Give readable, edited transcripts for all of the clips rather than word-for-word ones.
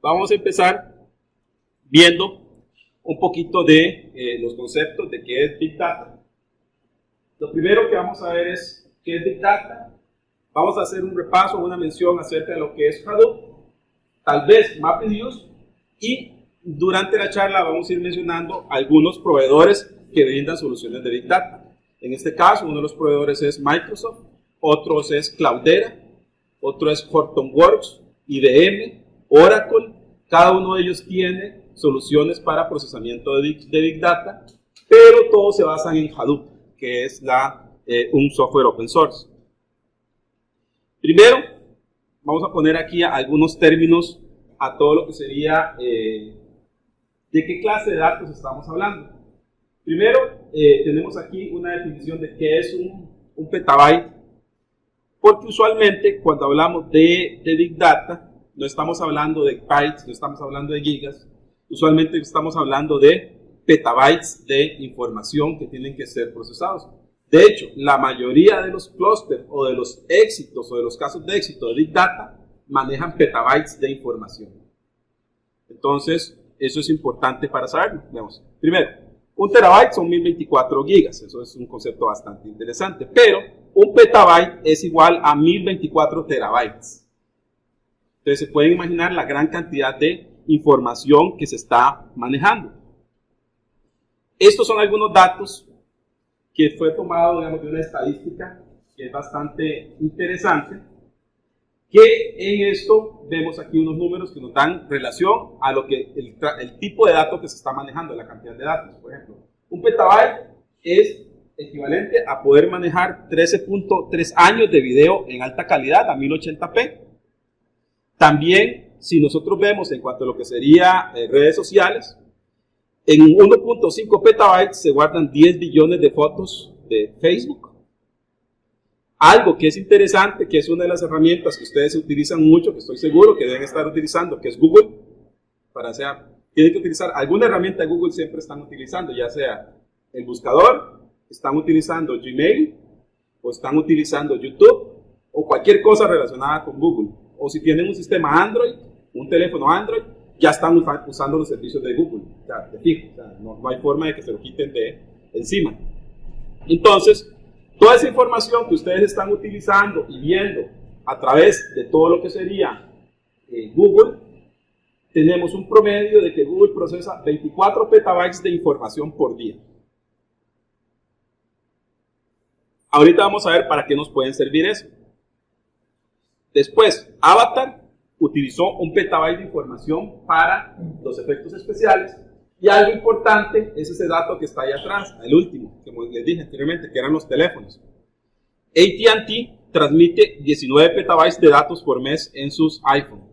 Vamos a empezar viendo un poquito de los conceptos de qué es Big Data. Lo primero que vamos a ver es qué es Big Data. Vamos a hacer un repaso, una mención acerca de lo que es Hadoop, tal vez MapReduce, y durante la charla vamos a ir mencionando algunos proveedores que brindan soluciones de Big Data. En este caso, uno de los proveedores es Microsoft, otros es Cloudera, otro es Hortonworks, IBM, Oracle. Cada uno de ellos tiene soluciones para procesamiento de Big Data, pero todos se basan en Hadoop, que es un software open source. Primero, vamos a poner aquí algunos términos a todo lo que sería de qué clase de datos estamos hablando. Primero, tenemos aquí una definición de qué es un petabyte, porque usualmente cuando hablamos de Big Data, no estamos hablando de bytes, no estamos hablando de gigas, usualmente estamos hablando de petabytes de información que tienen que ser procesados. De hecho, la mayoría de los clústeres o de los éxitos o de los casos de éxito de Big Data manejan petabytes de información. Entonces, eso es importante para saberlo. Veamos. Primero, un terabyte son 1024 gigas, eso es un concepto bastante interesante, pero un petabyte es igual a 1024 terabytes. Entonces, se pueden imaginar la gran cantidad de información que se está manejando. Estos son algunos datos que fue tomado, digamos, de una estadística que es bastante interesante, que en esto vemos aquí unos números que nos dan relación a lo que el tipo de datos que se está manejando, la cantidad de datos. Por ejemplo, un petabyte es equivalente a poder manejar 13.3 años de video en alta calidad a 1080p. También, si nosotros vemos en cuanto a lo que sería redes sociales, en 1.5 petabytes se guardan 10 billones de fotos de Facebook. Algo que es interesante, que es una de las herramientas que ustedes utilizan mucho, que estoy seguro que deben estar utilizando, que es Google. Tienen que utilizar alguna herramienta de Google, siempre están utilizando, ya sea el buscador, están utilizando Gmail, o están utilizando YouTube, o cualquier cosa relacionada con Google. O si tienen un sistema Android, un teléfono Android, ya están usando los servicios de Google, o sea, de fijo, o sea, no hay forma de que se lo quiten de encima. Entonces, toda esa información que ustedes están utilizando y viendo a través de todo lo que sería Google, tenemos un promedio de que Google procesa 24 petabytes de información por día. Ahorita vamos a ver para qué nos pueden servir eso. Después, Avatar utilizó un petabyte de información para los efectos especiales, y algo importante es ese dato que está ahí atrás, el último, como les dije anteriormente, que eran los teléfonos. AT&T transmite 19 petabytes de datos por mes en sus iPhone,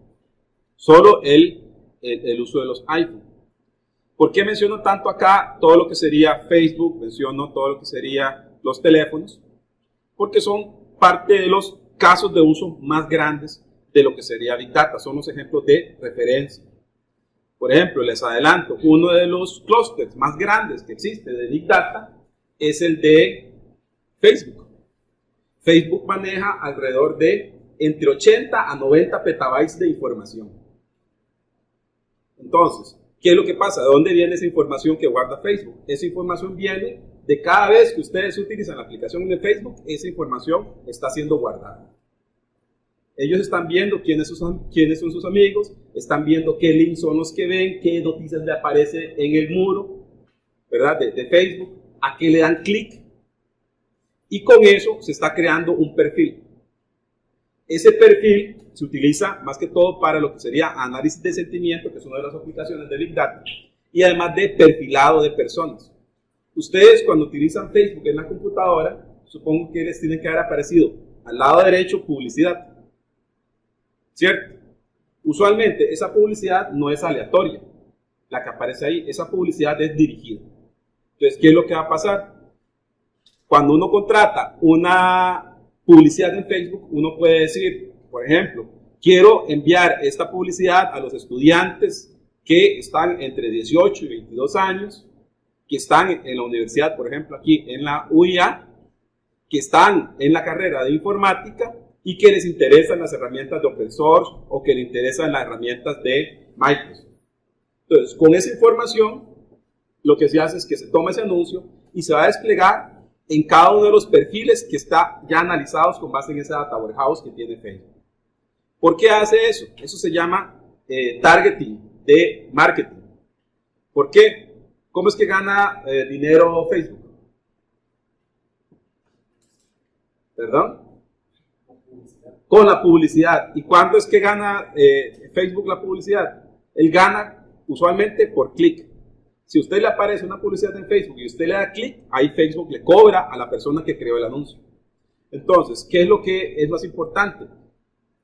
solo el uso de los iPhone. ¿Por qué menciono tanto acá todo lo que sería Facebook? Menciono todo lo que sería los teléfonos, porque son parte de los casos de uso más grandes de lo que sería Big Data, son los ejemplos de referencia. Por ejemplo, les adelanto, uno de los clústeres más grandes que existe de Big Data es el de Facebook. Facebook maneja alrededor de entre 80 a 90 petabytes de información. Entonces, ¿qué es lo que pasa? ¿De dónde viene esa información que guarda Facebook? Esa información viene de cada vez que ustedes utilizan la aplicación de Facebook, esa información está siendo guardada. Ellos están viendo quiénes son sus amigos, están viendo qué links son los que ven, qué noticias le aparece en el muro, ¿verdad? de Facebook, a qué le dan clic. Y con eso se está creando un perfil. Ese perfil se utiliza más que todo para lo que sería análisis de sentimiento, que es una de las aplicaciones de Big Data, y además de perfilado de personas. Ustedes cuando utilizan Facebook en la computadora, supongo que les tiene que haber aparecido al lado derecho publicidad. ¿Cierto? Usualmente esa publicidad no es aleatoria, la que aparece ahí, esa publicidad es dirigida. Entonces, ¿qué es lo que va a pasar? Cuando uno contrata una publicidad en Facebook, uno puede decir, por ejemplo, quiero enviar esta publicidad a los estudiantes que están entre 18 y 22 años, que están en la universidad, por ejemplo, aquí en la UIA, que están en la carrera de informática y que les interesan las herramientas de open source o que les interesan las herramientas de Microsoft. Entonces, con esa información, lo que se hace es que se toma ese anuncio y se va a desplegar en cada uno de los perfiles que está ya analizados con base en esa data warehouse que tiene Facebook. ¿Por qué hace eso? Eso se llama targeting de marketing. ¿Por qué? ¿Cómo es que gana dinero Facebook? ¿Perdón? Con la publicidad. ¿Y cuándo es que gana Facebook la publicidad? Él gana usualmente por clic. Si a usted le aparece una publicidad en Facebook y usted le da clic, ahí Facebook le cobra a la persona que creó el anuncio. Entonces, ¿qué es lo que es más importante?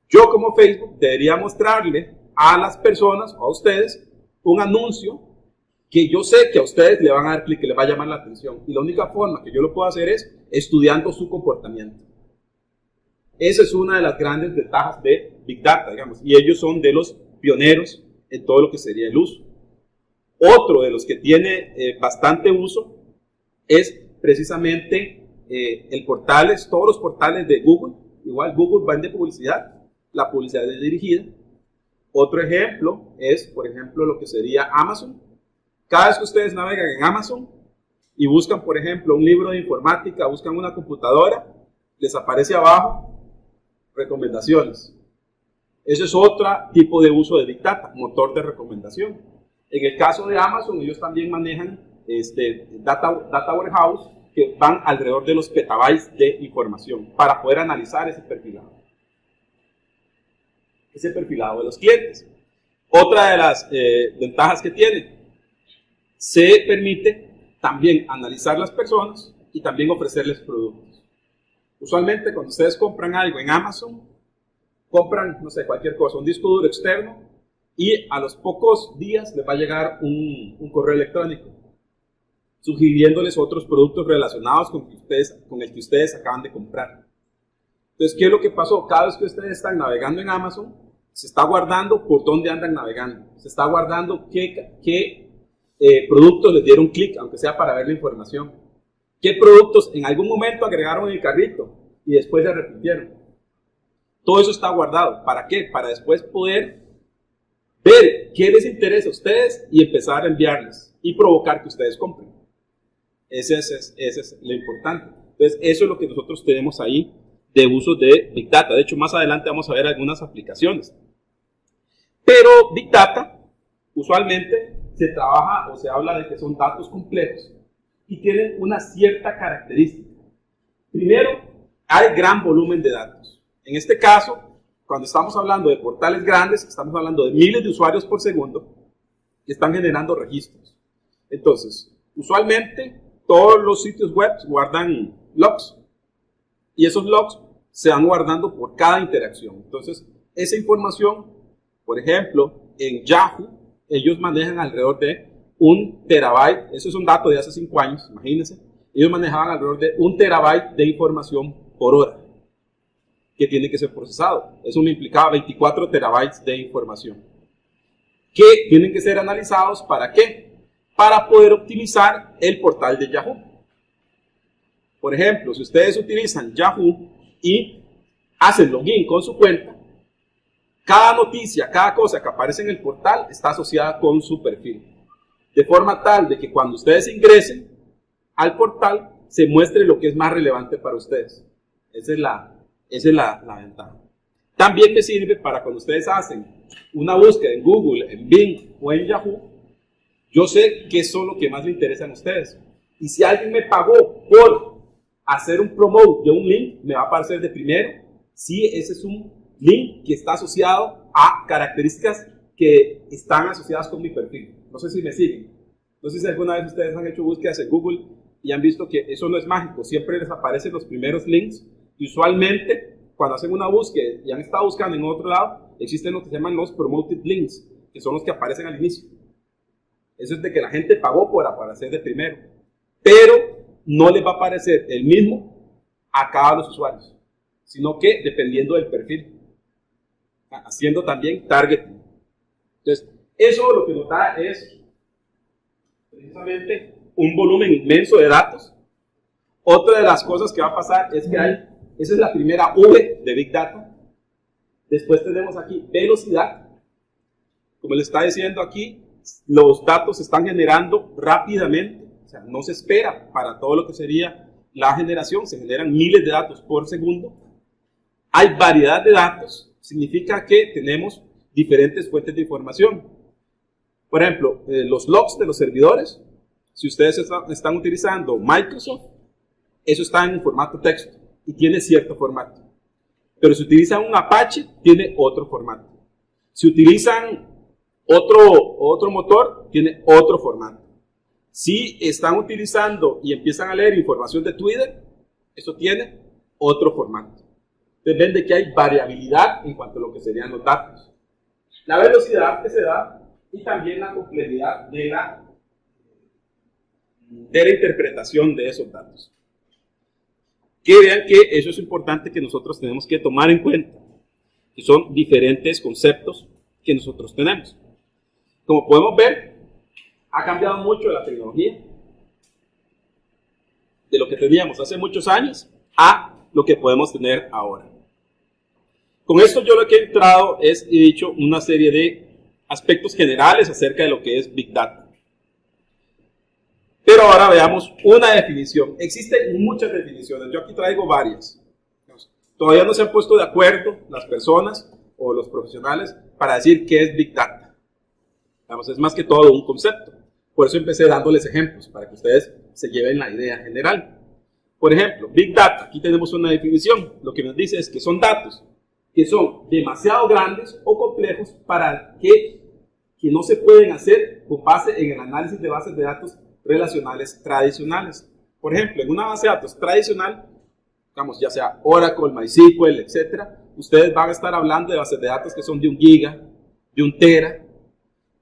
Yo como Facebook debería mostrarle a las personas, o a ustedes, un anuncio que yo sé que a ustedes le van a dar clic, que les va a llamar la atención. Y la única forma que yo lo puedo hacer es estudiando su comportamiento. Esa es una de las grandes ventajas de Big Data, digamos, y ellos son de los pioneros en todo lo que sería el uso. Otro de los que tiene bastante uso es precisamente todos los portales de Google. Igual Google vende publicidad, la publicidad es dirigida. Otro ejemplo es, por ejemplo, lo que sería Amazon. Cada vez que ustedes navegan en Amazon y buscan, por ejemplo, un libro de informática, buscan una computadora, les aparece abajo recomendaciones. Ese es otro tipo de uso de Big Data, motor de recomendación. En el caso de Amazon, ellos también manejan data warehouse que van alrededor de los petabytes de información para poder analizar ese perfilado de los clientes. Otra de las ventajas que tiene, se permite también analizar las personas y también ofrecerles productos. Usualmente cuando ustedes compran algo en Amazon, compran, no sé, cualquier cosa, un disco duro externo, y a los pocos días les va a llegar un correo electrónico sugiriéndoles otros productos relacionados con el que ustedes acaban de comprar. Entonces, ¿qué es lo que pasó? Cada vez que ustedes están navegando en Amazon, se está guardando por dónde andan navegando. Se está guardando qué productos les dieron clic, aunque sea para ver la información. ¿Qué productos en algún momento agregaron en el carrito y después se arrepintieron? Todo eso está guardado. ¿Para qué? Para después poder ver qué les interesa a ustedes y empezar a enviarles y provocar que ustedes compren. Ese es lo importante. Entonces, eso es lo que nosotros tenemos ahí de uso de Big Data. De hecho, más adelante vamos a ver algunas aplicaciones. Pero Big Data, usualmente se trabaja o se habla de que son datos complejos y tienen una cierta característica. Primero, hay gran volumen de datos. En este caso, cuando estamos hablando de portales grandes, estamos hablando de miles de usuarios por segundo que están generando registros. Entonces, usualmente todos los sitios web guardan logs y esos logs se van guardando por cada interacción. Entonces, esa información, por ejemplo, en Yahoo, ellos manejan alrededor de 1 terabyte, eso es un dato de hace 5 años, imagínense, ellos manejaban alrededor de 1 terabyte de información por hora que tiene que ser procesado. Eso me implicaba 24 terabytes de información que tienen que ser analizados. ¿Para qué? Para poder optimizar el portal de Yahoo. Por ejemplo, si ustedes utilizan Yahoo y hacen login con su cuenta, cada noticia, cada cosa que aparece en el portal está asociada con su perfil. De forma tal de que cuando ustedes ingresen al portal, se muestre lo que es más relevante para ustedes. Esa es la ventaja. También me sirve para cuando ustedes hacen una búsqueda en Google, en Bing o en Yahoo, yo sé qué son lo que más le interesan a ustedes. Y si alguien me pagó por hacer un promote de un link, me va a aparecer de primero si ese es un link que está asociado a características que están asociadas con mi perfil. No sé si me siguen. No sé si alguna vez ustedes han hecho búsquedas en Google y han visto que eso no es mágico. Siempre les aparecen los primeros links. Y usualmente, cuando hacen una búsqueda y han estado buscando en otro lado, existen lo que se llaman los promoted links, que son los que aparecen al inicio. Eso es de que la gente pagó por aparecer de primero. Pero no les va a aparecer el mismo a cada los usuarios, sino que dependiendo del perfil, haciendo también targeting. Entonces, eso lo que nos da es precisamente un volumen inmenso de datos. Otra de las cosas que va a pasar es que esa es la primera V de Big Data. Después tenemos aquí velocidad. Como le está diciendo aquí, los datos se están generando rápidamente, o sea, no se espera para todo lo que sería la generación, se generan miles de datos por segundo. Hay variedad de datos, significa que tenemos diferentes fuentes de información. Por ejemplo, los logs de los servidores, si ustedes están utilizando Microsoft, eso está en formato texto y tiene cierto formato. Pero si utilizan un Apache, tiene otro formato. Si utilizan otro motor, tiene otro formato. Si están utilizando y empiezan a leer información de Twitter, eso tiene otro formato. Entonces ven de que hay variabilidad en cuanto a lo que serían los datos. La velocidad que se da y también la complejidad de la interpretación de esos datos. Que vean que eso es importante que nosotros tenemos que tomar en cuenta, que son diferentes conceptos que nosotros tenemos. Como podemos ver, ha cambiado mucho la tecnología de lo que teníamos hace muchos años a lo que podemos tener ahora. Con esto yo lo que he entrado he dicho una serie de aspectos generales acerca de lo que es Big Data. Pero ahora veamos una definición. Existen muchas definiciones, yo aquí traigo varias. Todavía no se han puesto de acuerdo las personas o los profesionales para decir qué es Big Data. Vamos, es más que todo un concepto. Por eso empecé dándoles ejemplos, para que ustedes se lleven la idea general. Por ejemplo, Big Data, aquí tenemos una definición. Lo que nos dice es que son datos que son demasiado grandes o complejos para que no se pueden hacer con base en el análisis de bases de datos relacionales tradicionales. Por ejemplo, en una base de datos tradicional, digamos, ya sea Oracle, MySQL, etc., ustedes van a estar hablando de bases de datos que son de 1 giga, de 1 tera,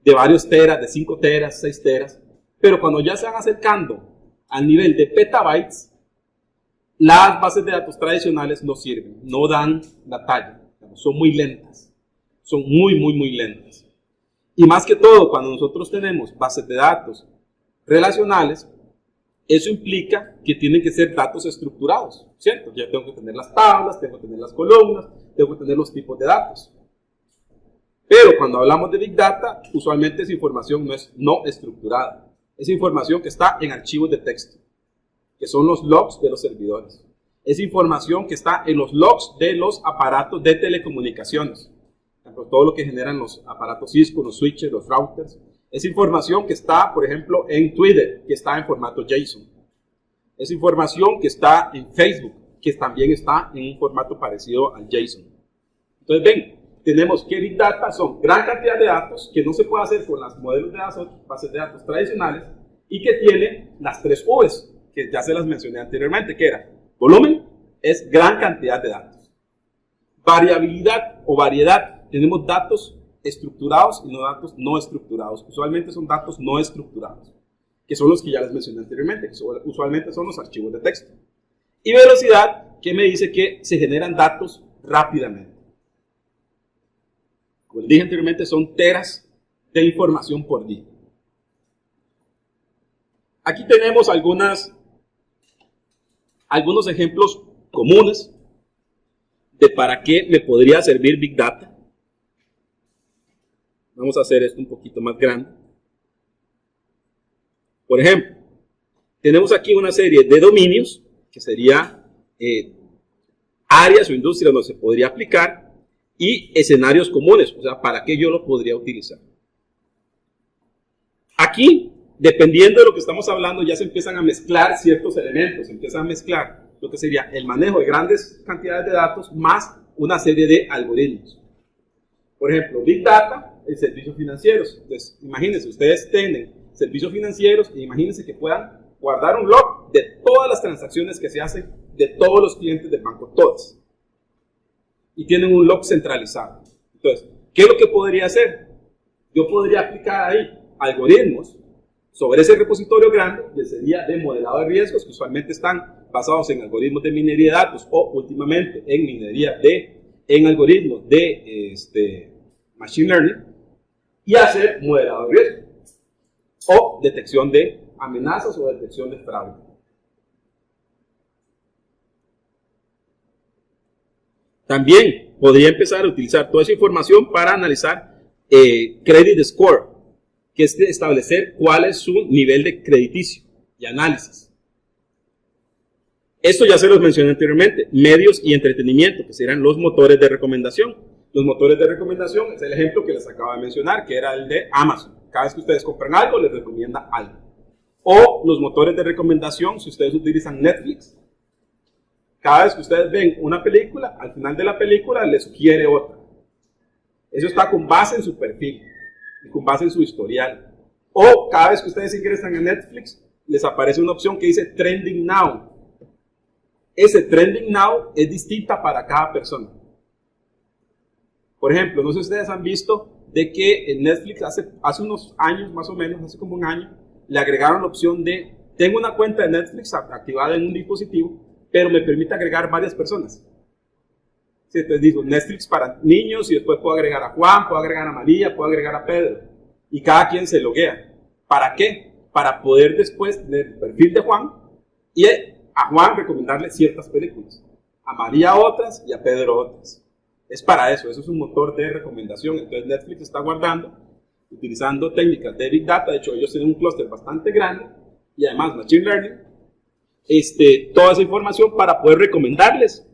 de varios teras, de 5 teras, 6 teras, pero cuando ya se van acercando al nivel de petabytes, las bases de datos tradicionales no sirven, no dan la talla, son muy lentas, son muy lentas. Y más que todo, cuando nosotros tenemos bases de datos relacionales, eso implica que tienen que ser datos estructurados, ¿cierto? Ya tengo que tener las tablas, tengo que tener las columnas, tengo que tener los tipos de datos. Pero cuando hablamos de Big Data, usualmente esa información no es no estructurada. Es información que está en archivos de texto, que son los logs de los servidores. Es información que está en los logs de los aparatos de telecomunicaciones. Todo lo que generan los aparatos Cisco, los switches, los routers. Es información que está, por ejemplo, en Twitter, que está en formato JSON. Es información que está en Facebook, que también está en un formato parecido al JSON. Entonces, ven, tenemos que Big Data son gran cantidad de datos que no se puede hacer con los modelos de bases de datos tradicionales y que tiene las 3 V's, que ya se las mencioné anteriormente, que era volumen, es gran cantidad de datos. Variabilidad o variedad, tenemos datos estructurados y no datos no estructurados. Usualmente son datos no estructurados, que son los que ya les mencioné anteriormente, que usualmente son los archivos de texto. Y velocidad, que me dice que se generan datos rápidamente. Como les dije anteriormente, son teras de información por día. Aquí tenemos algunos ejemplos comunes de para qué me podría servir Big Data. Vamos a hacer esto un poquito más grande. Por ejemplo, tenemos aquí una serie de dominios, que sería áreas o industrias donde se podría aplicar, y escenarios comunes, o sea, para qué yo lo podría utilizar. Aquí, dependiendo de lo que estamos hablando, ya se empiezan a mezclar ciertos elementos, se empieza a mezclar lo que sería el manejo de grandes cantidades de datos más una serie de algoritmos. Por ejemplo, Big Data en servicios financieros. Entonces, imagínense, ustedes tienen servicios financieros e imagínense que puedan guardar un log de todas las transacciones que se hacen de todos los clientes del banco, todas. Y tienen un log centralizado. Entonces, ¿qué es lo que podría hacer? Yo podría aplicar ahí algoritmos sobre ese repositorio grande, que sería de modelado de riesgos, que usualmente están basados en algoritmos de minería de datos o últimamente en algoritmos de Machine Learning, y hacer modelado de riesgo o detección de amenazas o detección de fraude. También podría empezar a utilizar toda esa información para analizar credit score, que es establecer cuál es su nivel de crediticio y análisis. Esto ya se los mencioné anteriormente, medios y entretenimiento, que serán los motores de recomendación. Los motores de recomendación es el ejemplo que les acabo de mencionar, que era el de Amazon. Cada vez que ustedes compran algo, les recomienda algo. O los motores de recomendación, si ustedes utilizan Netflix, cada vez que ustedes ven una película, al final de la película les sugiere otra. Eso está con base en su perfil y con base en su historial. O cada vez que ustedes ingresan a Netflix, les aparece una opción que dice Trending Now. Ese Trending Now es distinta para cada persona. Por ejemplo, no sé si ustedes han visto de que en Netflix hace unos años, más o menos, hace como un año, le agregaron la opción de, tengo una cuenta de Netflix activada en un dispositivo, pero me permite agregar varias personas. Sí, entonces digo, Netflix para niños, y después puedo agregar a Juan, puedo agregar a María, puedo agregar a Pedro, y cada quien se loguea. ¿Para qué? Para poder después tener el perfil de Juan, y a Juan recomendarle ciertas películas, a María otras, y a Pedro otras. Es para eso es un motor de recomendación. Entonces Netflix está guardando, utilizando técnicas de Big Data. De hecho, ellos tienen un clúster bastante grande y además Machine Learning, toda esa información para poder recomendarles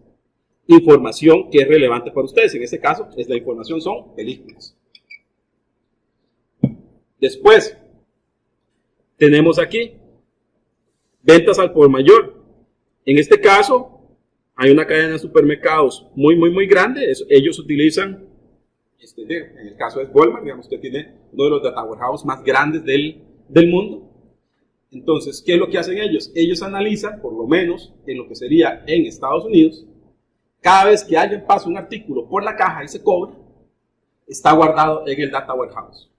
información que es relevante para ustedes. En este caso, la información son películas. Después, tenemos aquí ventas al por mayor. En este caso, hay una cadena de supermercados muy grande. Ellos utilizan, en el caso de Walmart, digamos que tiene uno de los data warehouse más grandes del mundo. Entonces, ¿qué es lo que hacen ellos? Ellos analizan, por lo menos en lo que sería en Estados Unidos, cada vez que alguien pasa un artículo por la caja y se cobra, está guardado en el data warehouse.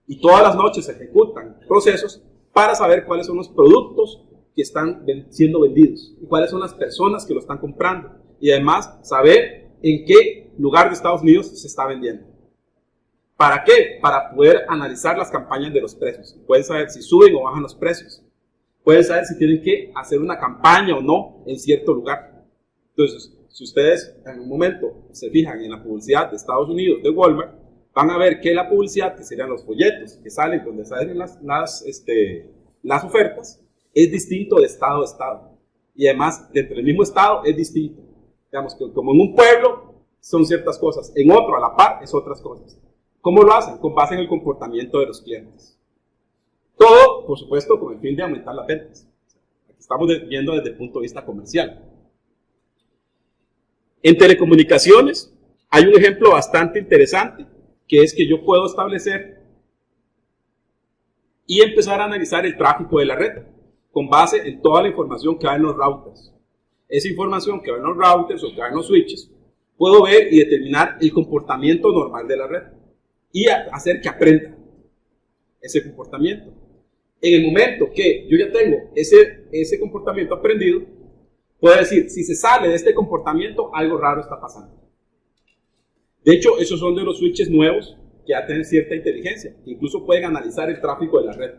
Y todas las noches se ejecutan procesos para saber cuáles son los productos que están siendo vendidos y cuáles son las personas que lo están comprando, y además saber en qué lugar de Estados Unidos se está vendiendo. ¿Para qué? Para poder analizar las campañas de los precios. Pueden saber si suben o bajan los precios. Pueden saber si tienen que hacer una campaña o no en cierto lugar. Entonces, si ustedes en un momento se fijan en la publicidad de Estados Unidos de Walmart, van a ver que la publicidad, que serían los folletos que salen donde salen las ofertas, es distinto de estado a estado. Y además, dentro del mismo estado es distinto. Digamos que como en un pueblo son ciertas cosas, en otro a la par es otras cosas. ¿Cómo lo hacen? Con base en el comportamiento de los clientes. Todo, por supuesto, con el fin de aumentar las ventas. Aquí estamos viendo desde el punto de vista comercial. En telecomunicaciones hay un ejemplo bastante interesante, que es que yo puedo establecer y empezar a analizar el tráfico de la red con base en toda la información que hay en los routers. Esa información que hay en los routers o que hay en los switches, puedo ver y determinar el comportamiento normal de la red y hacer que aprenda ese comportamiento. En el momento que yo ya tengo ese comportamiento aprendido, puedo decir, si se sale de este comportamiento, algo raro está pasando. De hecho, esos son de los switches nuevos que ya tienen cierta inteligencia, que incluso pueden analizar el tráfico de la red.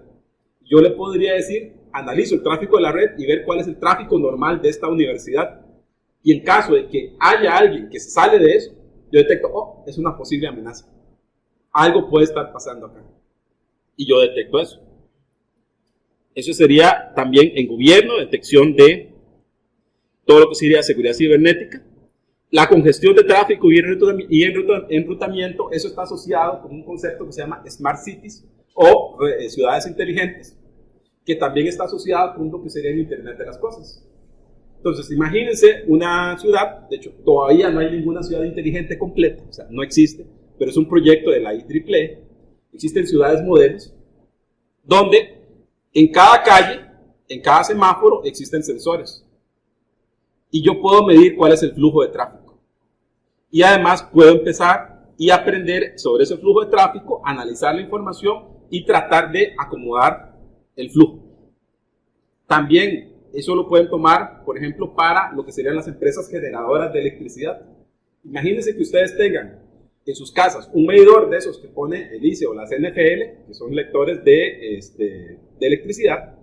Yo le podría decir, analizo el tráfico de la red y ver cuál es el tráfico normal de esta universidad. Y en caso de que haya alguien que se sale de eso, yo detecto, oh, es una posible amenaza. Algo puede estar pasando acá. Y yo detecto eso. Eso sería también en gobierno, detección de todo lo que sería seguridad cibernética. La congestión de tráfico y enrutamiento, eso está asociado con un concepto que se llama Smart Cities o ciudades inteligentes, que también está asociado con lo que sería el Internet de las cosas. Entonces, imagínense una ciudad, de hecho, todavía no hay ninguna ciudad inteligente completa, o sea, no existe, pero es un proyecto de la IEEE. Existen ciudades modelos, donde en cada calle, en cada semáforo, existen sensores. Y yo puedo medir cuál es el flujo de tráfico. Y además puedo empezar y aprender sobre ese flujo de tráfico, analizar la información y tratar de acomodar el flujo. También eso lo pueden tomar, por ejemplo, para lo que serían las empresas generadoras de electricidad. Imagínense que ustedes tengan en sus casas un medidor de esos que pone el ICE o las NFL, que son lectores de electricidad,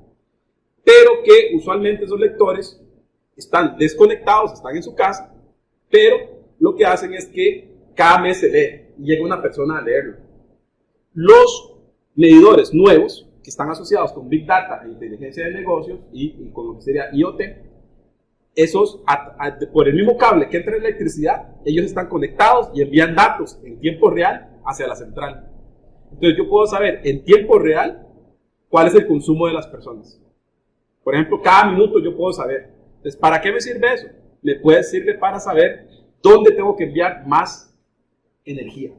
pero que usualmente esos lectores están desconectados, están en su casa, pero lo que hacen es que cada mes se lee y llega una persona a leerlo. los medidores nuevos que están asociados con Big Data e inteligencia de negocios y con lo que sería IoT, esos, por el mismo cable que entra en electricidad, ellos están conectados y envían datos en tiempo real hacia la central. Entonces yo puedo saber en tiempo real cuál es el consumo de las personas. Por ejemplo, cada minuto yo puedo saber. Entonces, ¿para qué me sirve eso? Me sirve para saber dónde tengo que enviar más energía.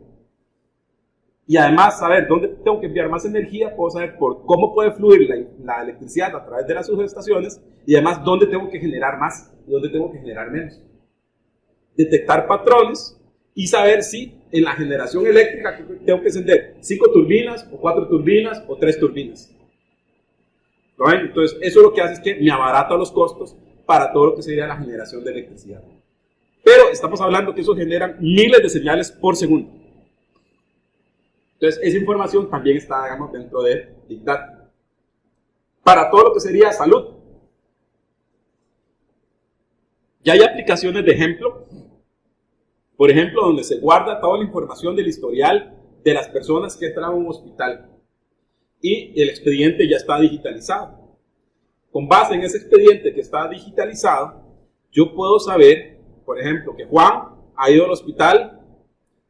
Y además saber dónde tengo que enviar más energía, puedo saber por cómo puede fluir la electricidad a través de las subestaciones y además dónde tengo que generar más y dónde tengo que generar menos. Detectar patrones y saber si en la generación eléctrica tengo que encender 5 turbinas o 4 turbinas o 3 turbinas. ¿Lo ven? Entonces eso lo que hace es que me abarata los costos para todo lo que sería la generación de electricidad. Pero estamos hablando que eso generan miles de señales por segundo. Entonces, esa información también está, digamos, dentro de Big Data. Para todo lo que sería salud. Ya hay aplicaciones de ejemplo. Por ejemplo, donde se guarda toda la información del historial de las personas que entran a un hospital. Y el expediente ya está digitalizado. Con base en ese expediente que está digitalizado, yo puedo saber, por ejemplo, que Juan ha ido al hospital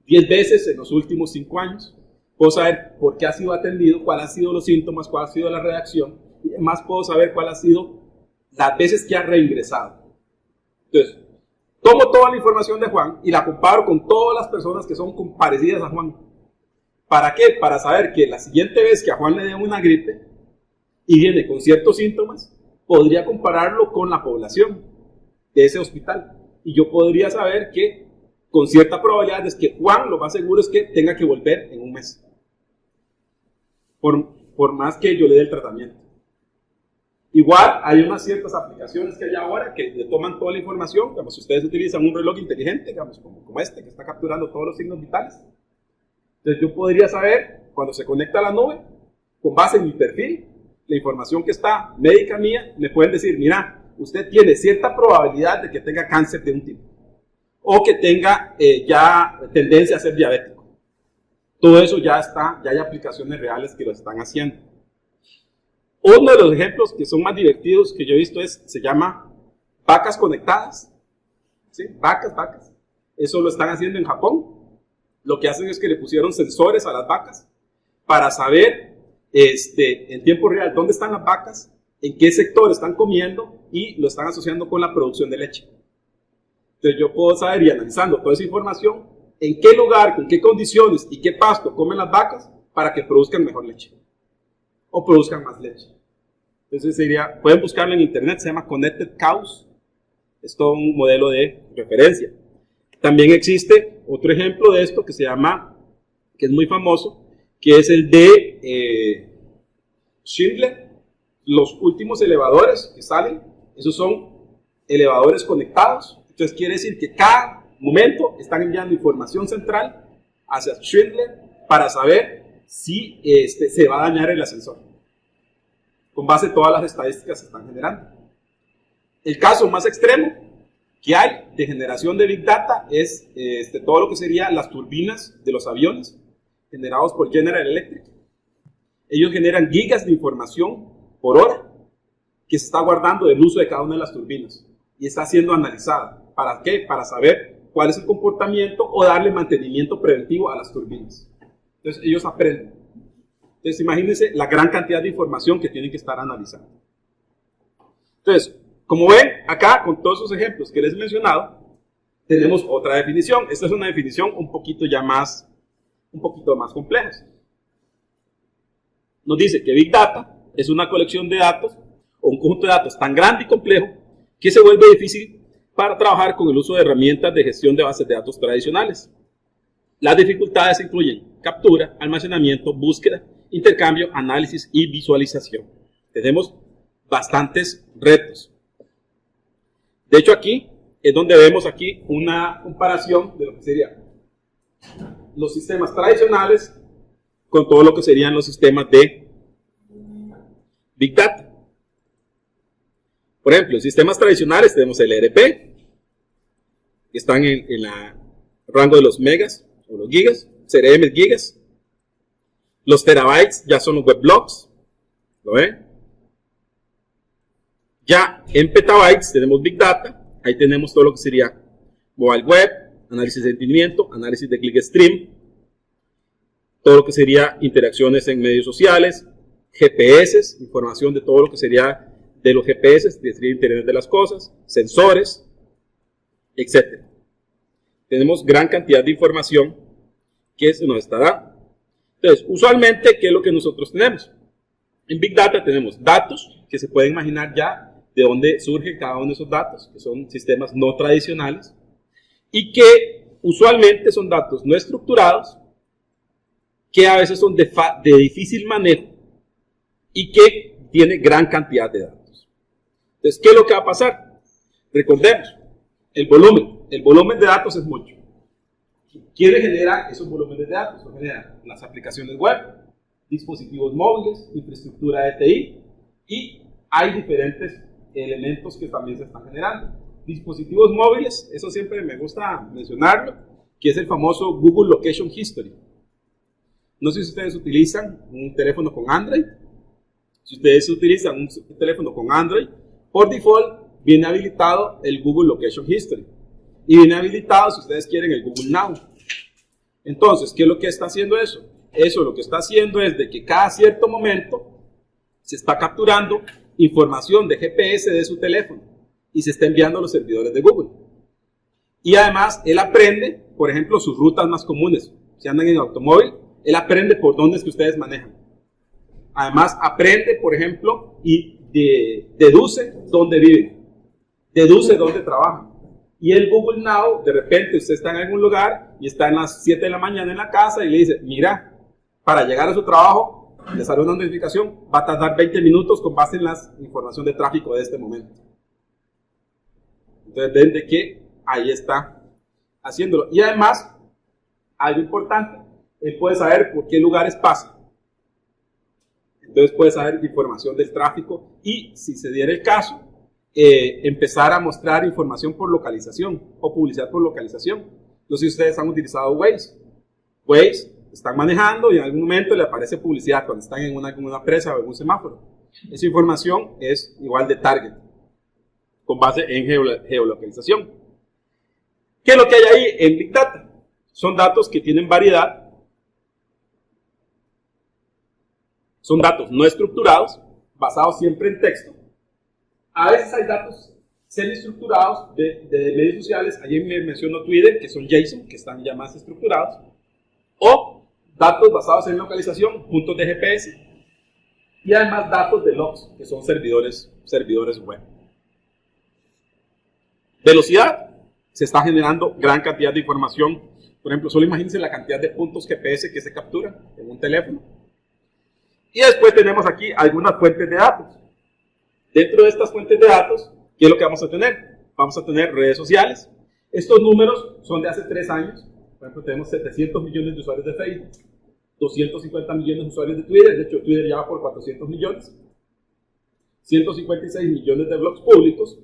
10 veces en los últimos 5 años. Puedo saber por qué ha sido atendido, cuáles han sido los síntomas, cuál ha sido la reacción. Y además puedo saber cuál ha sido las veces que ha reingresado. Entonces, tomo toda la información de Juan y la comparo con todas las personas que son parecidas a Juan. ¿Para qué? Para saber que la siguiente vez que a Juan le dé una gripe y viene con ciertos síntomas, podría compararlo con la población de ese hospital. Y yo podría saber que con cierta probabilidad es que Juan lo más seguro es que tenga que volver en un mes. Por más que yo le dé el tratamiento. Igual hay unas ciertas aplicaciones que hay ahora que le toman toda la información, digamos, si ustedes utilizan un reloj inteligente, digamos, como este, que está capturando todos los signos vitales. Entonces yo podría saber, cuando se conecta a la nube, con base en mi perfil, la información que está médica mía, me pueden decir, mira, usted tiene cierta probabilidad de que tenga cáncer de un tipo, o que tenga ya tendencia a ser diabético. Todo eso ya está, ya hay aplicaciones reales que lo están haciendo. Uno de los ejemplos que son más divertidos que yo he visto se llama vacas conectadas. ¿Sí? Vacas. Eso lo están haciendo en Japón. Lo que hacen es que le pusieron sensores a las vacas para saber en tiempo real dónde están las vacas, en qué sector están comiendo y lo están asociando con la producción de leche. Entonces yo puedo saber, y analizando toda esa información, en qué lugar, con qué condiciones y qué pasto comen las vacas para que produzcan mejor leche o produzcan más leche. Entonces pueden buscarlo en internet, se llama Connected Cows. Es todo un modelo de referencia. También existe otro ejemplo de esto que que es muy famoso, que es el de Schindler. Los últimos elevadores que salen, esos son elevadores conectados. Entonces quiere decir que cada momento están enviando información central hacia Schindler para saber si se va a dañar el ascensor. Con base en todas las estadísticas que se están generando. El caso más extremo que hay de generación de Big Data es todo lo que serían las turbinas de los aviones generados por General Electric. Ellos generan gigas de información por hora que se está guardando del uso de cada una de las turbinas y está siendo analizada. ¿Para qué? Para saber cuál es el comportamiento o darle mantenimiento preventivo a las turbinas. Entonces ellos aprenden. Entonces imagínense la gran cantidad de información que tienen que estar analizando. Entonces, como ven, acá con todos esos ejemplos que les he mencionado, tenemos otra definición. Esta es una definición un poquito más compleja. Nos dice que Big Data es una colección de datos o un conjunto de datos tan grande y complejo que se vuelve difícil para trabajar con el uso de herramientas de gestión de bases de datos tradicionales. Las dificultades incluyen captura, almacenamiento, búsqueda, intercambio, análisis y visualización. Tenemos bastantes retos. De hecho, aquí es donde vemos aquí una comparación de lo que serían los sistemas tradicionales con todo lo que serían los sistemas de Big Data. Por ejemplo, en sistemas tradicionales tenemos el ERP, que están en el rango de los megas o los gigas, CRM gigas. Los terabytes ya son los weblogs. ¿Lo ven? Ya en petabytes tenemos Big Data. Ahí tenemos todo lo que sería mobile web, análisis de sentimiento, análisis de clickstream, todo lo que sería interacciones en medios sociales, GPS, información de todo lo que sería de los GPS, de Internet de las Cosas, sensores, etc. Tenemos gran cantidad de información que se nos está dando. Entonces, usualmente, ¿qué es lo que nosotros tenemos? En Big Data tenemos datos, que se pueden imaginar ya de dónde surgen cada uno de esos datos, que son sistemas no tradicionales, y que usualmente son datos no estructurados, que a veces son de difícil manejo, y que tienen gran cantidad de datos. Entonces, ¿qué es lo que va a pasar? Recordemos, el volumen de datos es mucho. ¿Quiénes generan esos volúmenes de datos? Lo generan las aplicaciones web, dispositivos móviles, infraestructura de TI, y hay diferentes elementos que también se están generando. Dispositivos móviles, eso siempre me gusta mencionarlo, que es el famoso Google Location History. No sé si ustedes utilizan un teléfono con Android. Si ustedes utilizan un teléfono con Android, por default viene habilitado el Google Location History. Y viene habilitado, si ustedes quieren, el Google Now. Entonces, ¿qué es lo que está haciendo eso? Eso lo que está haciendo es de que cada cierto momento se está capturando información de GPS de su teléfono y se está enviando a los servidores de Google. Y además, él aprende, por ejemplo, sus rutas más comunes. Si andan en automóvil, él aprende por dónde es que ustedes manejan. Además, aprende, por ejemplo, y deduce dónde viven, deduce dónde trabajan. Y el Google Now, de repente usted está en algún lugar y está en las 7 de la mañana en la casa y le dice, mira, para llegar a su trabajo, le sale una notificación, va a tardar 20 minutos con base en la información de tráfico de este momento. Entonces ven de que ahí está haciéndolo. Y además, algo importante, él puede saber por qué lugares pasa. Entonces puede saber información del tráfico y, si se diera el caso, empezar a mostrar información por localización o publicidad por localización. No sé si ustedes han utilizado Waze. Waze, están manejando y en algún momento le aparece publicidad cuando están en una presa o en un semáforo. Esa información es igual de target, con base en geolocalización. ¿Qué es lo que hay ahí en Big Data? Son datos que tienen variedad, son datos no estructurados, basados siempre en texto. A veces hay datos semi-estructurados de medios sociales, ayer me mencionó Twitter, que son JSON, que están ya más estructurados, o datos basados en localización, puntos de GPS, y además datos de logs, que son servidores web. Velocidad, se está generando gran cantidad de información. Por ejemplo, solo imagínense la cantidad de puntos GPS que se capturan en un teléfono. Y después tenemos aquí algunas fuentes de datos. Dentro de estas fuentes de datos, ¿qué es lo que vamos a tener? Vamos a tener redes sociales. Estos números son de hace 3 años. Por ejemplo, tenemos 700 millones de usuarios de Facebook, 250 millones de usuarios de Twitter, de hecho Twitter ya va por 400 millones, 156 millones de blogs públicos,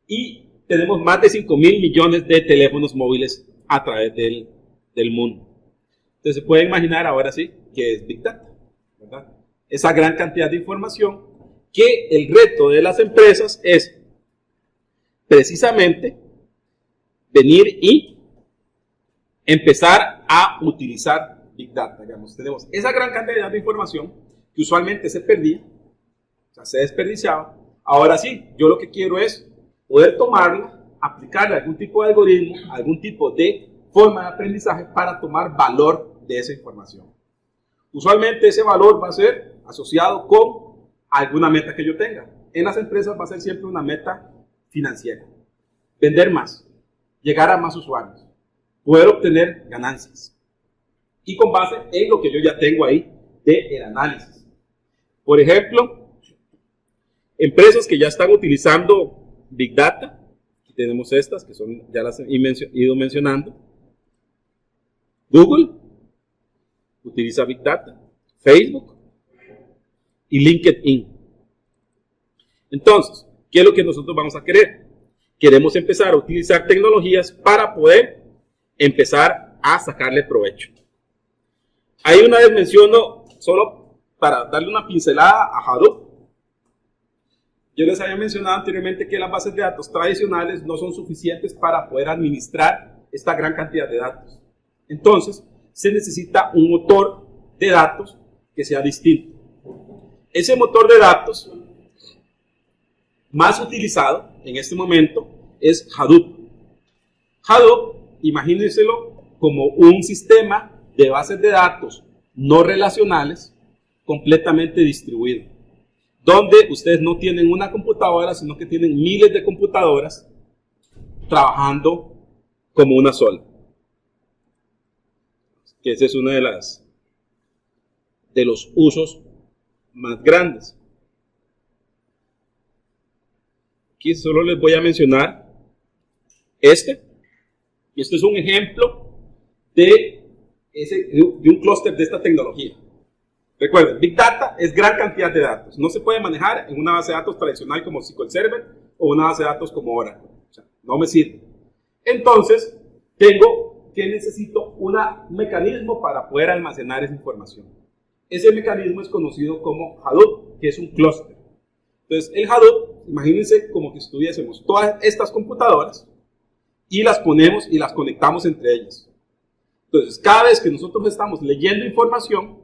y tenemos más de 5.000 millones de teléfonos móviles a través del mundo. Entonces se puede imaginar ahora sí que es Big Data, ¿verdad? Esa gran cantidad de información, que el reto de las empresas es precisamente venir y empezar a utilizar Big Data. Digamos, tenemos esa gran cantidad de información que usualmente se perdía, o sea, se desperdiciaba. Ahora sí, yo lo que quiero es poder tomarla, aplicarle algún tipo de algoritmo, algún tipo de forma de aprendizaje para tomar valor de esa información. Usualmente ese valor va a ser asociado con alguna meta que yo tenga. En las empresas va a ser siempre una meta financiera. Vender más, llegar a más usuarios, poder obtener ganancias. Y con base en lo que yo ya tengo ahí del análisis. Por ejemplo, empresas que ya están utilizando Big Data, aquí tenemos estas que son, ya las he ido mencionando. Google utiliza Big Data, Facebook y LinkedIn. Entonces, ¿qué es lo que nosotros vamos a querer? Queremos empezar a utilizar tecnologías para poder empezar a sacarle provecho. Ahí una vez menciono solo para darle una pincelada a Hadoop. Yo les había mencionado anteriormente que las bases de datos tradicionales no son suficientes para poder administrar esta gran cantidad de datos. Entonces, se necesita un motor de datos que sea distinto. Ese motor de datos más utilizado en este momento es Hadoop. Hadoop, imagínenselo como un sistema de bases de datos no relacionales completamente distribuido, donde ustedes no tienen una computadora, sino que tienen miles de computadoras trabajando como una sola. Que ese es uno de los usos más grandes. Aquí solo les voy a mencionar este es un ejemplo de un clúster de esta tecnología. Recuerden, Big Data es gran cantidad de datos. No se puede manejar en una base de datos tradicional como SQL Server o una base de datos como Oracle. O sea, no me sirve. Entonces, necesito un mecanismo para poder almacenar esa información. Ese mecanismo es conocido como Hadoop, que es un clúster. Entonces, el Hadoop, imagínense como que estuviésemos todas estas computadoras y las ponemos y las conectamos entre ellas. Entonces, cada vez que nosotros estamos leyendo información,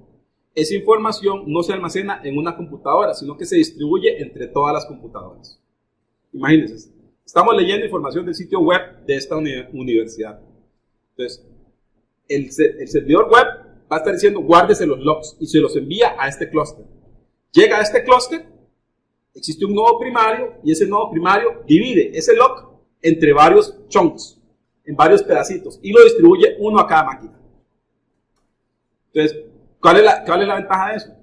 esa información no se almacena en una computadora, sino que se distribuye entre todas las computadoras. Imagínense, estamos leyendo información del sitio web de esta universidad. Entonces, el servidor web va a estar diciendo, guárdese los logs, y se los envía a este clúster. Llega a este clúster, existe un nodo primario, y ese nodo primario divide ese log entre varios chunks, en varios pedacitos, y lo distribuye uno a cada máquina. Entonces, ¿cuál es la ventaja de eso?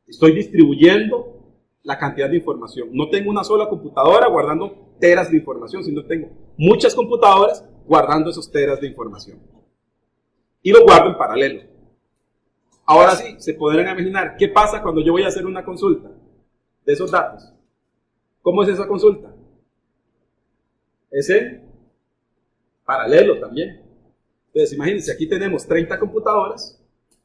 Estoy distribuyendo la cantidad de información. No tengo una sola computadora guardando teras de información, sino tengo muchas computadoras guardando esos teras de información. Y lo guardo en paralelo. Ahora sí, se podrán imaginar qué pasa cuando yo voy a hacer una consulta de esos datos. ¿Cómo es esa consulta? Es en paralelo también. Entonces, imagínense, aquí tenemos 30 computadoras.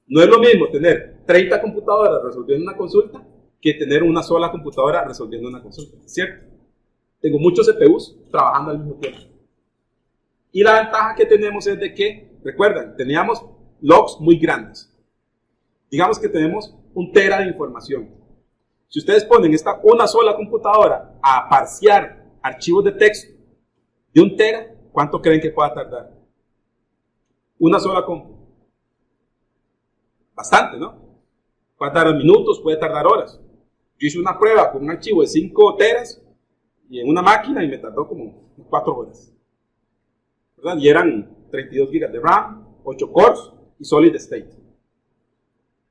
No es lo mismo tener 30 computadoras resolviendo una consulta que tener una sola computadora resolviendo una consulta, ¿cierto? Tengo muchos CPUs trabajando al mismo tiempo. Y la ventaja que tenemos es de que, recuerdan, teníamos logs muy grandes. Digamos que tenemos 1 tera de información. Si ustedes ponen una sola computadora a parsear archivos de texto de 1 tera, ¿cuánto creen que pueda tardar? Una sola compu. Bastante, ¿no? Puede tardar minutos, puede tardar horas. Yo hice una prueba con un archivo de 5 teras y en una máquina y me tardó como 4 horas. ¿Verdad? Y eran 32 GB de RAM, 8 cores y solid state.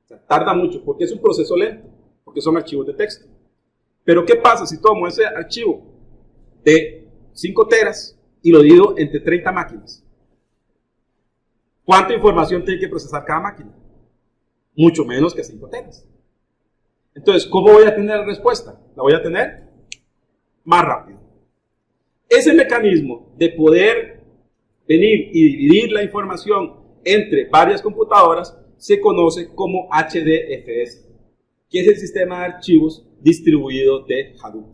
O sea, tarda mucho porque es un proceso lento, porque son archivos de texto. Pero ¿qué pasa si tomo ese archivo de 5 teras y lo divido entre 30 máquinas? ¿Cuánta información tiene que procesar cada máquina? Mucho menos que 5 teras. Entonces, ¿cómo voy a tener la respuesta? La voy a tener más rápido. Ese mecanismo de poder venir y dividir la información entre varias computadoras se conoce como HDFS, que es el sistema de archivos distribuido de Hadoop,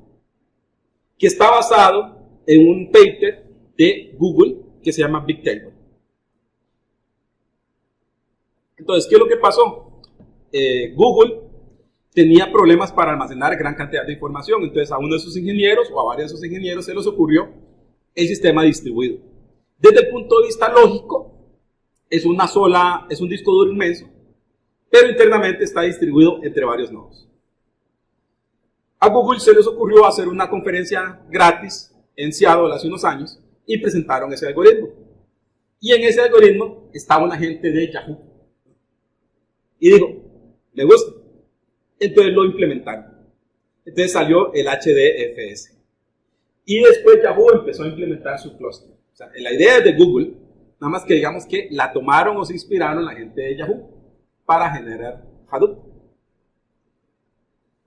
que está basado en un paper de Google que se llama Bigtable. Entonces, ¿qué es lo que pasó? Google tenía problemas para almacenar gran cantidad de información, entonces a uno de sus ingenieros o a varios de sus ingenieros se les ocurrió el sistema distribuido. Desde el punto de vista lógico, es un disco duro inmenso, pero internamente está distribuido entre varios nodos. A Google se les ocurrió hacer una conferencia gratis en Seattle hace unos años y presentaron ese algoritmo. Y en ese algoritmo estaba una gente de Yahoo. Y dijo, me gusta. Entonces lo implementaron. Entonces salió el HDFS. Y después Yahoo empezó a implementar su clúster. O sea, la idea es de Google, nada más que digamos que la tomaron o se inspiraron la gente de Yahoo para generar Hadoop.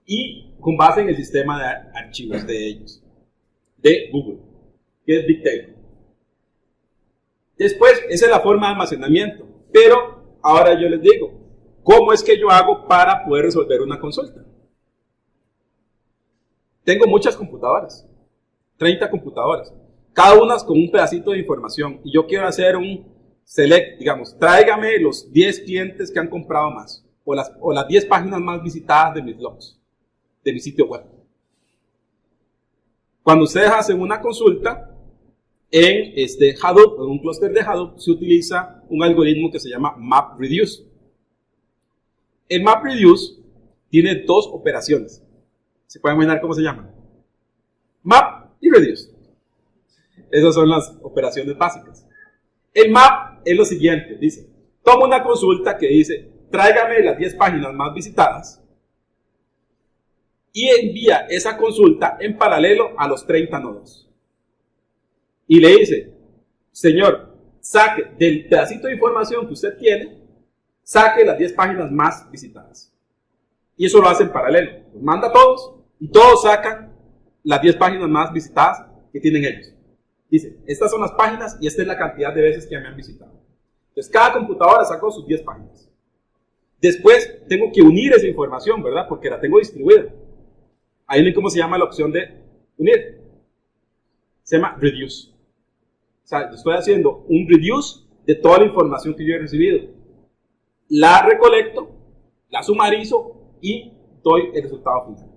Y con base en el sistema de archivos de ellos, de Google, que es Bigtable. Después, esa es la forma de almacenamiento. Pero ahora yo les digo, ¿cómo es que yo hago para poder resolver una consulta? Tengo muchas computadoras, 30 computadoras, cada una con un pedacito de información, y yo quiero hacer un select, digamos, tráigame los 10 clientes que han comprado más, o las 10 páginas más visitadas de mis blogs, de mi sitio web. Cuando ustedes hacen una consulta, en Hadoop, en un clúster de Hadoop, se utiliza un algoritmo que se llama MapReduce. El MapReduce tiene dos operaciones. ¿Se pueden imaginar cómo se llaman? Map y Reduce. Esas son las operaciones básicas. El map es lo siguiente, dice, toma una consulta que dice, tráigame las 10 páginas más visitadas, y envía esa consulta en paralelo a los 30 nodos. Y le dice, señor, saque del pedacito de información que usted tiene, saque las 10 páginas más visitadas. Y eso lo hace en paralelo. Los manda a todos y todos sacan las 10 páginas más visitadas que tienen ellos. Dice, estas son las páginas y esta es la cantidad de veces que me han visitado. Entonces, cada computadora sacó sus 10 páginas. Después, tengo que unir esa información, ¿verdad? Porque la tengo distribuida. Ahí ven cómo se llama la opción de unir. Se llama reduce. O sea, yo estoy haciendo un reduce de toda la información que yo he recibido. La recolecto, la sumarizo y doy el resultado final.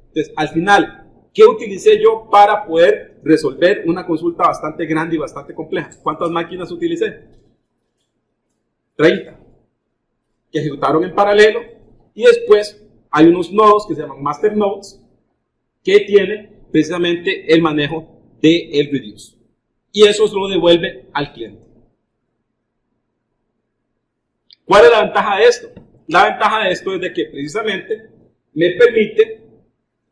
Entonces, al final, ¿qué utilicé yo para poder resolver una consulta bastante grande y bastante compleja? ¿Cuántas máquinas utilicé? 30. Que ejecutaron en paralelo. Y después hay unos nodos que se llaman master nodes que tienen precisamente el manejo del reduce. Y eso se lo devuelve al cliente. ¿Cuál es la ventaja de esto? La ventaja de esto es de que precisamente me permite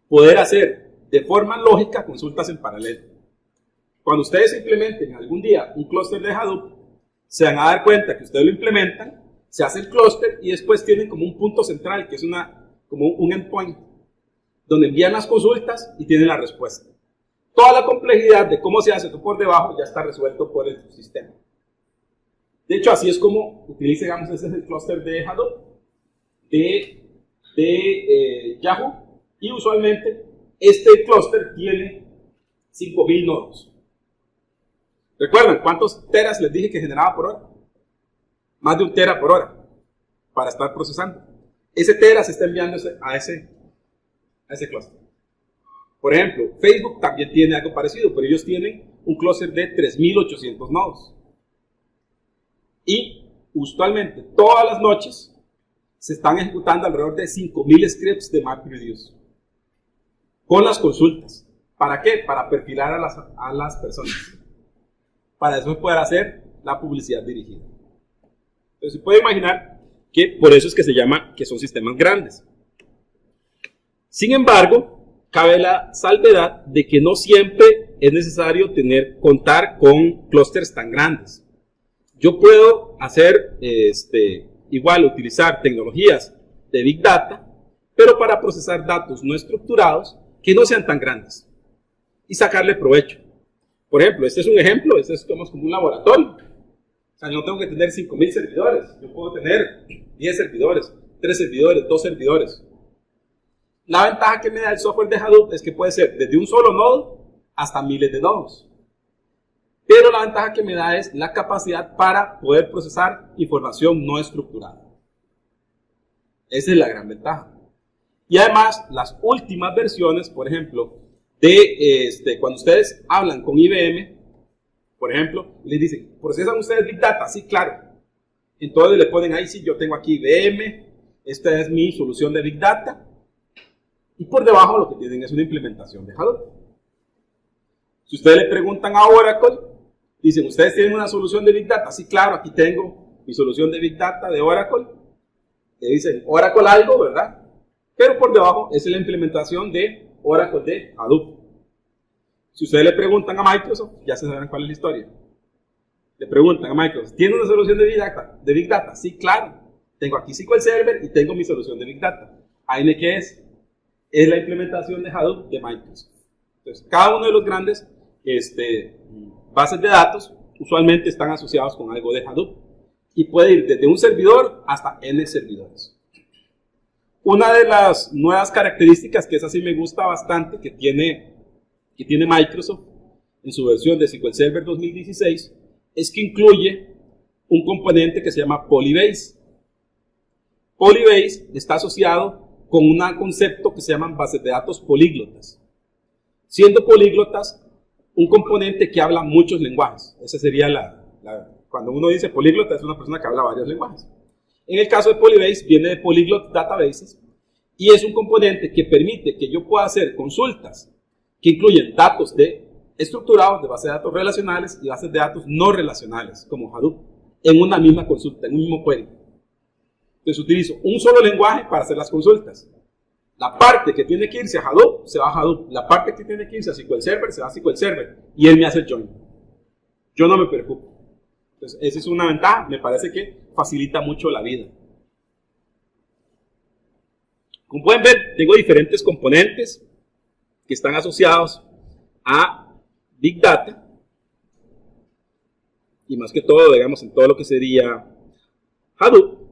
poder hacer de forma lógica consultas en paralelo. Cuando ustedes implementen algún día un clúster de Hadoop, se van a dar cuenta que ustedes lo implementan, se hace el clúster y después tienen como un punto central, que es como un endpoint, donde envían las consultas y tienen la respuesta. Toda la complejidad de cómo se hace esto por debajo ya está resuelto por el sistema. De hecho, así es como utiliza, digamos, ese es el clúster de Hadoop, de Yahoo, y usualmente este clúster tiene 5000 nodos. ¿Recuerdan cuántos teras les dije que generaba por hora? Más de 1 tera por hora para estar procesando. Ese tera se está enviando a ese clúster. Por ejemplo, Facebook también tiene algo parecido, pero ellos tienen un clúster de 3800 nodos. Y usualmente todas las noches se están ejecutando alrededor de 5000 scripts de MapReduce con las consultas. ¿Para qué? Para perfilar a las personas. Para eso poder hacer la publicidad dirigida. Entonces se puede imaginar que por eso es que se llama que son sistemas grandes. Sin embargo, cabe la salvedad de que no siempre es necesario contar con clústeres tan grandes. Yo puedo hacer, igual utilizar tecnologías de Big Data, pero para procesar datos no estructurados que no sean tan grandes y sacarle provecho. Por ejemplo, este es un ejemplo, este es como un laboratorio. O sea, yo no tengo que tener 5000 servidores, yo puedo tener 10 servidores, 3 servidores, 2 servidores. La ventaja que me da el software de Hadoop es que puede ser desde un solo nodo hasta miles de nodos. Pero la ventaja que me da es la capacidad para poder procesar información no estructurada. Esa es la gran ventaja. Y además, las últimas versiones, por ejemplo, cuando ustedes hablan con IBM, por ejemplo, les dicen, ¿procesan ustedes Big Data? Sí, claro. Entonces le ponen ahí, sí, yo tengo aquí IBM, esta es mi solución de Big Data. Y por debajo lo que tienen es una implementación de Hadoop. Si ustedes le preguntan a Oracle, dicen, ¿ustedes tienen una solución de Big Data? Sí, claro, aquí tengo mi solución de Big Data de Oracle. Le dicen Oracle algo, ¿verdad? Pero por debajo es la implementación de Oracle de Hadoop. Si ustedes le preguntan a Microsoft, ya se saben cuál es la historia. Le preguntan a Microsoft, ¿tiene una solución de Big Data? Sí, claro. Tengo aquí SQL Server y tengo mi solución de Big Data. ¿Ahí qué es? Es la implementación de Hadoop de Microsoft. Entonces, cada uno de los grandes bases de datos usualmente están asociados con algo de Hadoop. y puede ir desde un servidor hasta N servidores. Una de las nuevas características, que esa sí me gusta bastante, que tiene Microsoft en su versión de SQL Server 2016, es que incluye un componente que se llama Polybase. Polybase está asociado con un concepto que se llaman bases de datos políglotas. Siendo políglotas, un componente que habla muchos lenguajes. Esa sería cuando uno dice políglota, es una persona que habla varios lenguajes. En el caso de Polybase, viene de Polyglot Databases, y es un componente que permite que yo pueda hacer consultas que incluyen datos estructurados de bases de datos relacionales y bases de datos no relacionales, como Hadoop, en una misma consulta, en un mismo query. Entonces utilizo un solo lenguaje para hacer las consultas. La parte que tiene que irse a Hadoop, se va a Hadoop. La parte que tiene que irse a SQL Server, se va a SQL Server. Y él me hace el join. Yo no me preocupo. Entonces, esa es una ventaja. Me parece que facilita mucho la vida. Como pueden ver, tengo diferentes componentes que están asociados a Big Data. Y más que todo, digamos, en todo lo que sería Hadoop.